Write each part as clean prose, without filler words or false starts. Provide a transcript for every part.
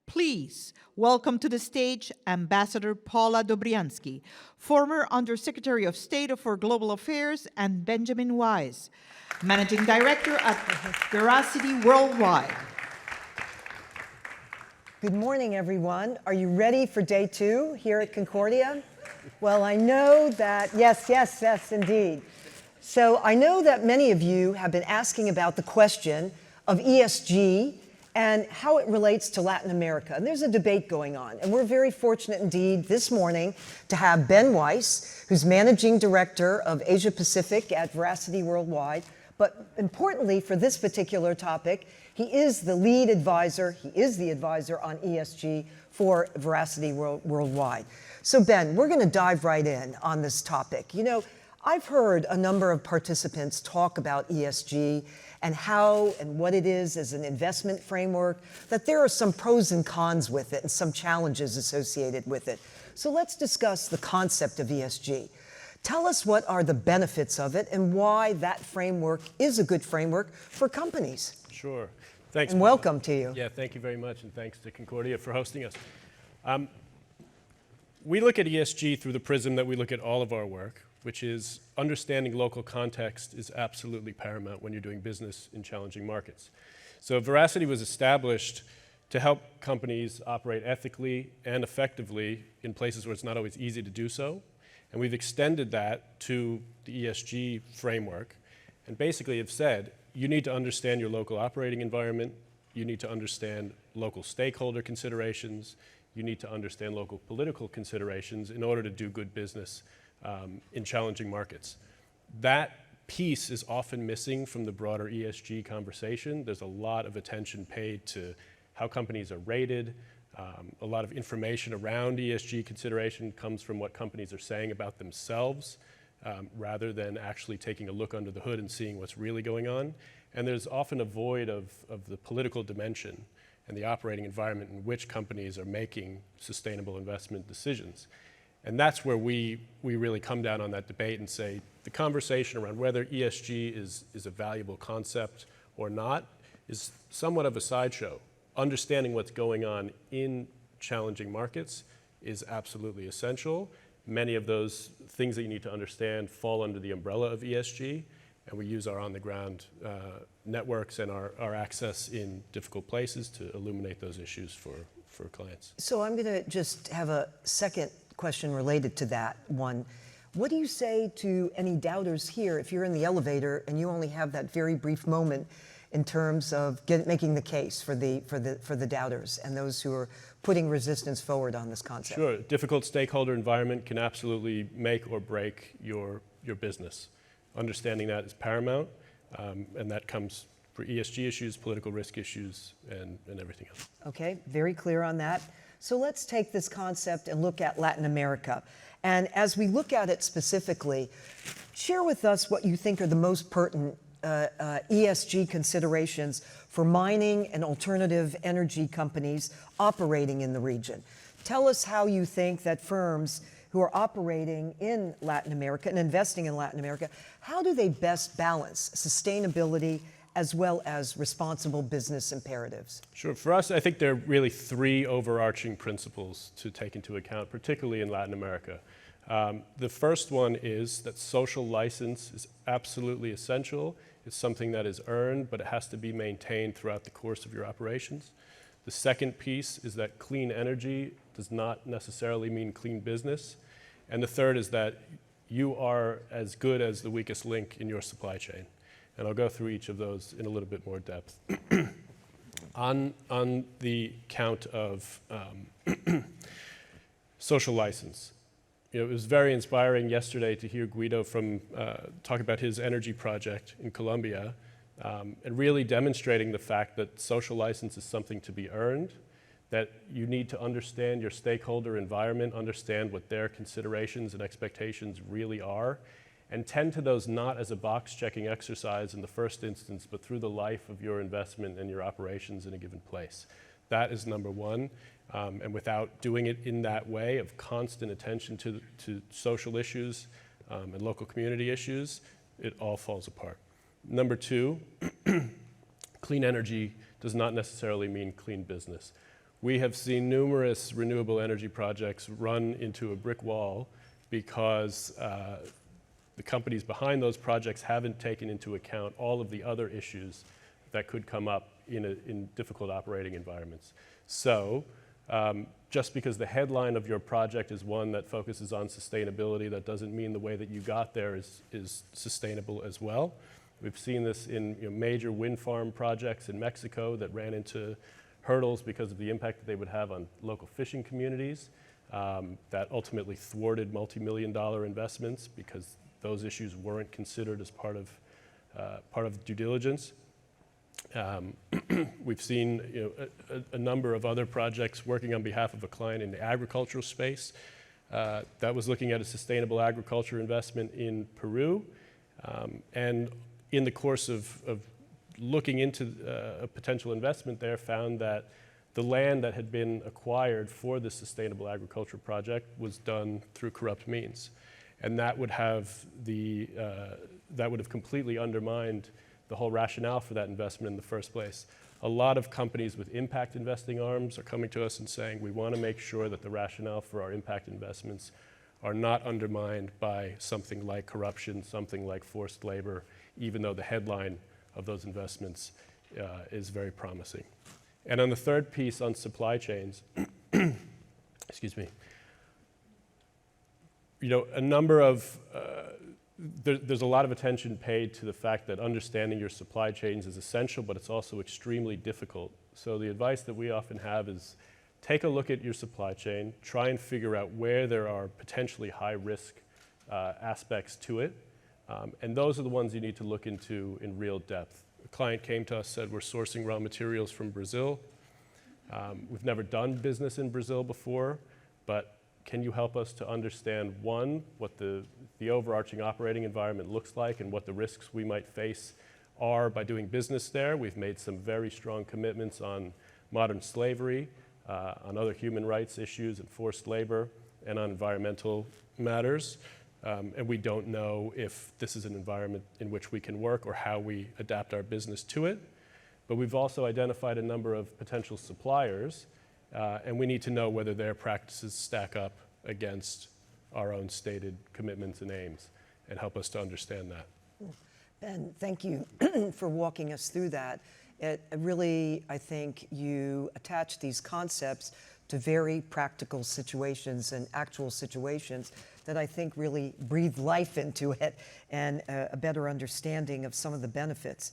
Please welcome to the stage Ambassador Paula Dobriansky, former Undersecretary of State for Global Affairs, and Benjamin Weiss, Managing Director at Veracity Worldwide. Good morning, everyone. Are you ready for day 2 here at Concordia? Well, I know that, yes, indeed. So I know that many of you have been asking about the question of ESG and how it relates to Latin America. And there's a debate going on. And we're very fortunate indeed this morning to have Ben Weiss, who's Managing Director of Asia Pacific at Veracity Worldwide. But importantly for this particular topic, he is the lead advisor, he is the advisor on ESG for Veracity Worldwide. So Ben, we're gonna dive right in on this topic. You know, I've heard a number of participants talk about ESG and how and what it is as an investment framework, that there are some pros and cons with it and some challenges associated with it. So let's discuss the concept of ESG. Tell us what are the benefits of it and why that framework is a good framework for companies. Sure. Thanks. And welcome to you. Yeah, thank you very much, and thanks to Concordia for hosting us. We look at ESG through the prism that we look at all of our work, which is understanding local context is absolutely paramount when you're doing business in challenging markets. So Veracity was established to help companies operate ethically and effectively in places where it's not always easy to do so. And we've extended that to the ESG framework and basically have said, you need to understand your local operating environment, you need to understand local stakeholder considerations, you need to understand local political considerations in order to do good business in challenging markets. That piece is often missing from the broader ESG conversation. There's a lot of attention paid to how companies are rated. A lot of information around ESG consideration comes from what companies are saying about themselves, rather than actually taking a look under the hood and seeing what's really going on. And there's often a void of the political dimension and the operating environment in which companies are making sustainable investment decisions. And that's where we really come down on that debate and say the conversation around whether ESG is a valuable concept or not is somewhat of a sideshow. Understanding what's going on in challenging markets is absolutely essential. Many of those things that you need to understand fall under the umbrella of ESG, and we use our on-the-ground networks and our access in difficult places to illuminate those issues for clients. So I'm gonna just have a second question related to that one. What do you say to any doubters here if you're in the elevator and you only have that very brief moment in terms of making the case for the doubters and those who are putting resistance forward on this concept? Sure. Difficult stakeholder environment can absolutely make or break your business. Understanding that is paramount, and that comes for ESG issues, political risk issues, and everything else. Okay, very clear on that. So let's take this concept and look at Latin America. And as we look at it specifically, share with us what you think are the most pertinent ESG considerations for mining and alternative energy companies operating in the region. Tell us how you think that firms who are operating in Latin America and investing in Latin America, how do they best balance sustainability as well as responsible business imperatives? Sure. For us, I think there are really 3 overarching principles to take into account, particularly in Latin America. The first one is that social license is absolutely essential. It's something that is earned, but it has to be maintained throughout the course of your operations. The second piece is that clean energy does not necessarily mean clean business. And the third is that you are as good as the weakest link in your supply chain. And I'll go through each of those in a little bit more depth. On the count of social license, you know, it was very inspiring yesterday to hear Guido talk about his energy project in Colombia, and really demonstrating the fact that social license is something to be earned, that you need to understand your stakeholder environment, understand what their considerations and expectations really are, and tend to those not as a box-checking exercise in the first instance, but through the life of your investment and your operations in a given place. That is number one, and without doing it in that way of constant attention to social issues and local community issues, it all falls apart. Number 2, clean energy does not necessarily mean clean business. We have seen numerous renewable energy projects run into a brick wall because the companies behind those projects haven't taken into account all of the other issues that could come up in difficult operating environments. So just because the headline of your project is one that focuses on sustainability, that doesn't mean the way that you got there is sustainable as well. We've seen this in major wind farm projects in Mexico that ran into hurdles because of the impact that they would have on local fishing communities that ultimately thwarted multi-million-dollar investments because those issues weren't considered as part of due diligence. We've seen a number of other projects working on behalf of a client in the agricultural space that was looking at a sustainable agriculture investment in Peru. And in the course of looking into a potential investment there, found that the land that had been acquired for this sustainable agriculture project was done through corrupt means. And that would have completely undermined the whole rationale for that investment in the first place. A lot of companies with impact investing arms are coming to us and saying, we want to make sure that the rationale for our impact investments are not undermined by something like corruption, something like forced labor, even though the headline of those investments is very promising. And on the third piece on supply chains, excuse me, a number of, there's a lot of attention paid to the fact that understanding your supply chains is essential, but it's also extremely difficult. So the advice that we often have is take a look at your supply chain, try and figure out where there are potentially high risk aspects to it. And those are the ones you need to look into in real depth. A client came to us, said we're sourcing raw materials from Brazil. We've never done business in Brazil before, but can you help us to understand, one, what the overarching operating environment looks like and what the risks we might face are by doing business there? We've made some very strong commitments on modern slavery, on other human rights issues and forced labor, and on environmental matters. And we don't know if this is an environment in which we can work or how we adapt our business to it. But we've also identified a number of potential suppliers, and we need to know whether their practices stack up against our own stated commitments and aims, and help us to understand that. Ben, thank you for walking us through that. It really, I think you attach these concepts to very practical situations and actual situations that I think really breathe life into it and a better understanding of some of the benefits.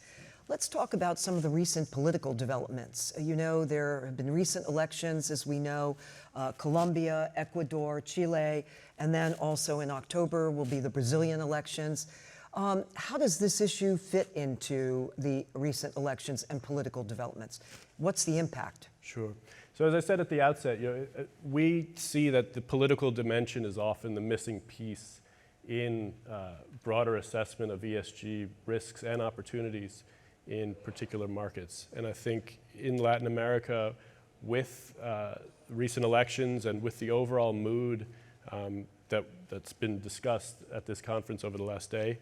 Let's talk about some of the recent political developments. There have been recent elections, as we know, Colombia, Ecuador, Chile, and then also in October will be the Brazilian elections. How does this issue fit into the recent elections and political developments? What's the impact? Sure. So as I said at the outset, we see that the political dimension is often the missing piece in broader assessment of ESG risks and opportunities in particular markets. And I think in Latin America, with recent elections and with the overall mood that's been discussed at this conference over the last day,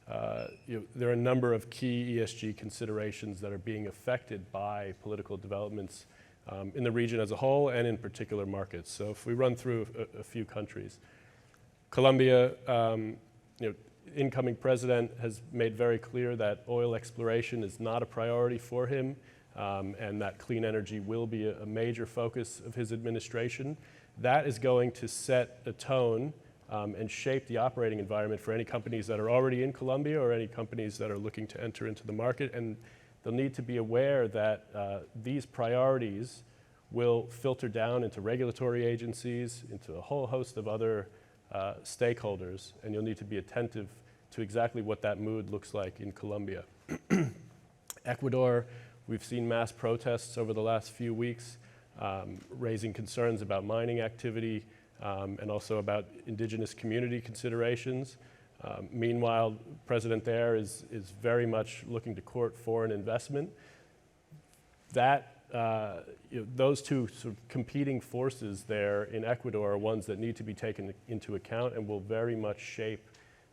there are a number of key ESG considerations that are being affected by political developments in the region as a whole and in particular markets. So if we run through a few countries, Colombia, incoming president has made very clear that oil exploration is not a priority for him, and that clean energy will be a major focus of his administration. That is going to set a tone and shape the operating environment for any companies that are already in Colombia or any companies that are looking to enter into the market. And they'll need to be aware that these priorities will filter down into regulatory agencies, into a whole host of other stakeholders, and you'll need to be attentive to exactly what that mood looks like in Colombia. Ecuador, we've seen mass protests over the last few weeks, raising concerns about mining activity and also about indigenous community considerations. Meanwhile, President there is very much looking to court foreign investment. Those two sort of competing forces there in Ecuador are ones that need to be taken into account and will very much shape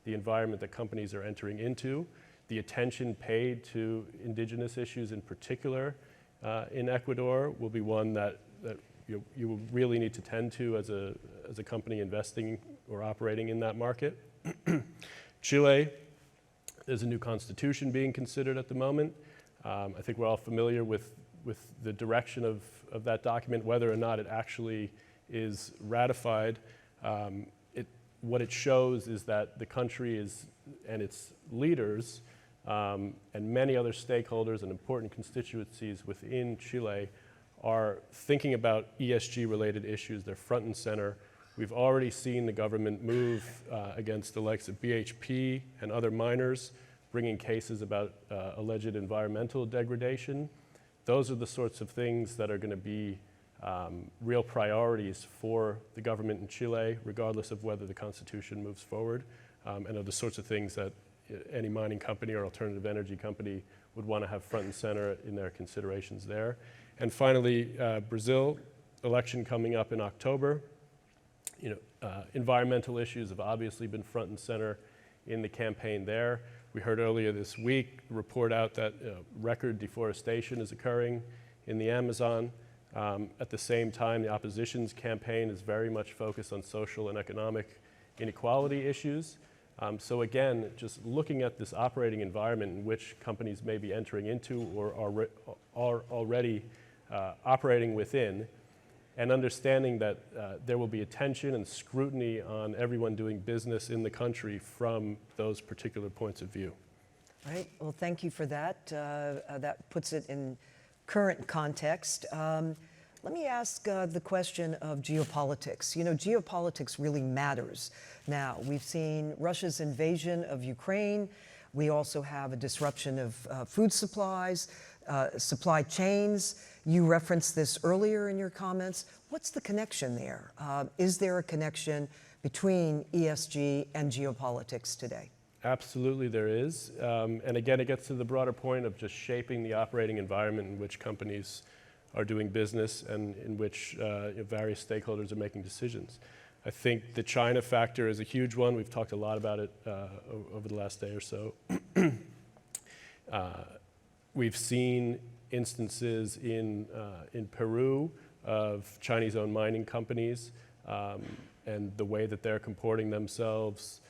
the environment that companies are entering into. The attention paid to indigenous issues in particular in Ecuador will be one that you will really need to tend to as a company investing or operating in that market. Chile, there's a new constitution being considered at the moment. I think we're all familiar with the direction of that document, whether or not it actually is ratified. What it shows is that the country and its leaders and many other stakeholders and important constituencies within Chile are thinking about ESG-related issues. They're front and center. We've already seen the government move against the likes of BHP and other miners, bringing cases about alleged environmental degradation. Those are the sorts of things that are going to be real priorities for the government in Chile, regardless of whether the constitution moves forward, and are the sorts of things that any mining company or alternative energy company would want to have front and center in their considerations there. And finally, Brazil, election coming up in October. Environmental issues have obviously been front and center in the campaign there. We heard earlier this week a report out that record deforestation is occurring in the Amazon. At the same time, the opposition's campaign is very much focused on social and economic inequality issues. So again, just looking at this operating environment in which companies may be entering into or are already operating within, and understanding that there will be attention and scrutiny on everyone doing business in the country from those particular points of view. Right. Well, thank you for that. That puts it in current context. Let me ask the question of geopolitics. Geopolitics really matters now. We've seen Russia's invasion of Ukraine. We also have a disruption of food supplies, supply chains. You referenced this earlier in your comments. What's the connection there? Is there a connection between ESG and geopolitics today? Absolutely there is. And again, it gets to the broader point of just shaping the operating environment in which companies are doing business and in which various stakeholders are making decisions. I think the China factor is a huge one. We've talked a lot about it over the last day or so. We've seen instances in Peru of Chinese-owned mining companies and the way that they're comporting themselves,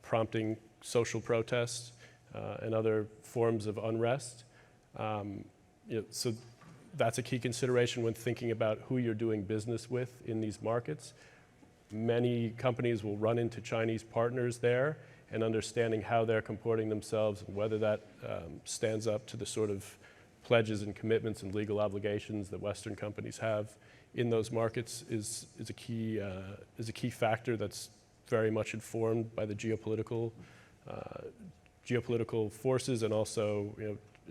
prompting social protests and other forms of unrest. So that's a key consideration when thinking about who you're doing business with in these markets. Many companies will run into Chinese partners there, and understanding how they're comporting themselves and whether that stands up to the sort of pledges and commitments and legal obligations that Western companies have in those markets is a key factor that's very much informed by the geopolitical forces, and also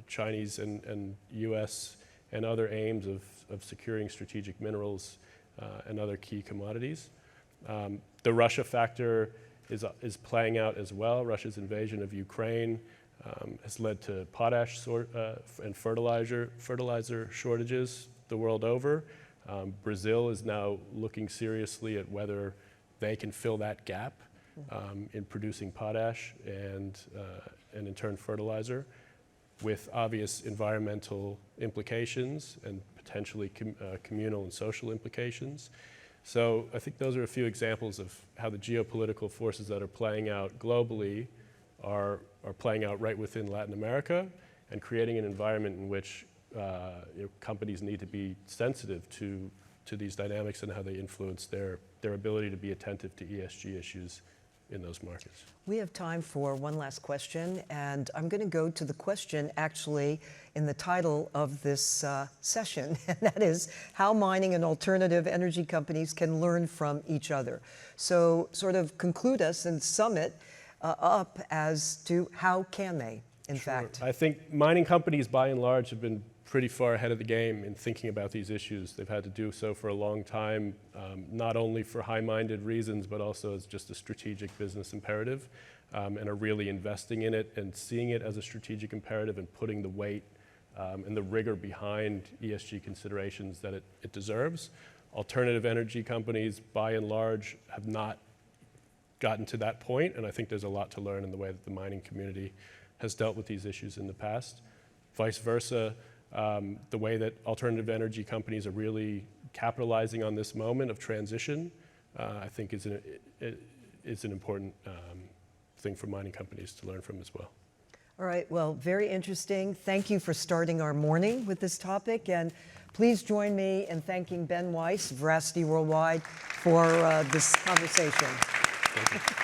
Chinese and U.S. and other aims of securing strategic minerals and other key commodities. The Russia factor is playing out as well. Russia's invasion of Ukraine has led to potash and fertilizer shortages the world over. Brazil is now looking seriously at whether they can fill that gap in producing potash and in turn fertilizer, with obvious environmental implications and potentially communal and social implications. So I think those are a few examples of how the geopolitical forces that are playing out globally are playing out right within Latin America, and creating an environment in which companies need to be sensitive to these dynamics and how they influence their ability to be attentive to ESG issues in those markets. We have time for one last question, and I'm going to go to the question actually in the title of this session, and that is how mining and alternative energy companies can learn from each other. So sort of conclude us and sum it up as to how can they, in fact. I think mining companies by and large have been pretty far ahead of the game in thinking about these issues. They've had to do so for a long time, not only for high-minded reasons, but also as just a strategic business imperative, and are really investing in it and seeing it as a strategic imperative and putting the weight and the rigor behind ESG considerations that it deserves. Alternative energy companies, by and large, have not gotten to that point, and I think there's a lot to learn in the way that the mining community has dealt with these issues in the past. Vice versa, the way that alternative energy companies are really capitalizing on this moment of transition, I think is an important thing for mining companies to learn from as well. All right, well, very interesting. Thank you for starting our morning with this topic, and please join me in thanking Ben Weiss, Veracity Worldwide, for this conversation. Thank you.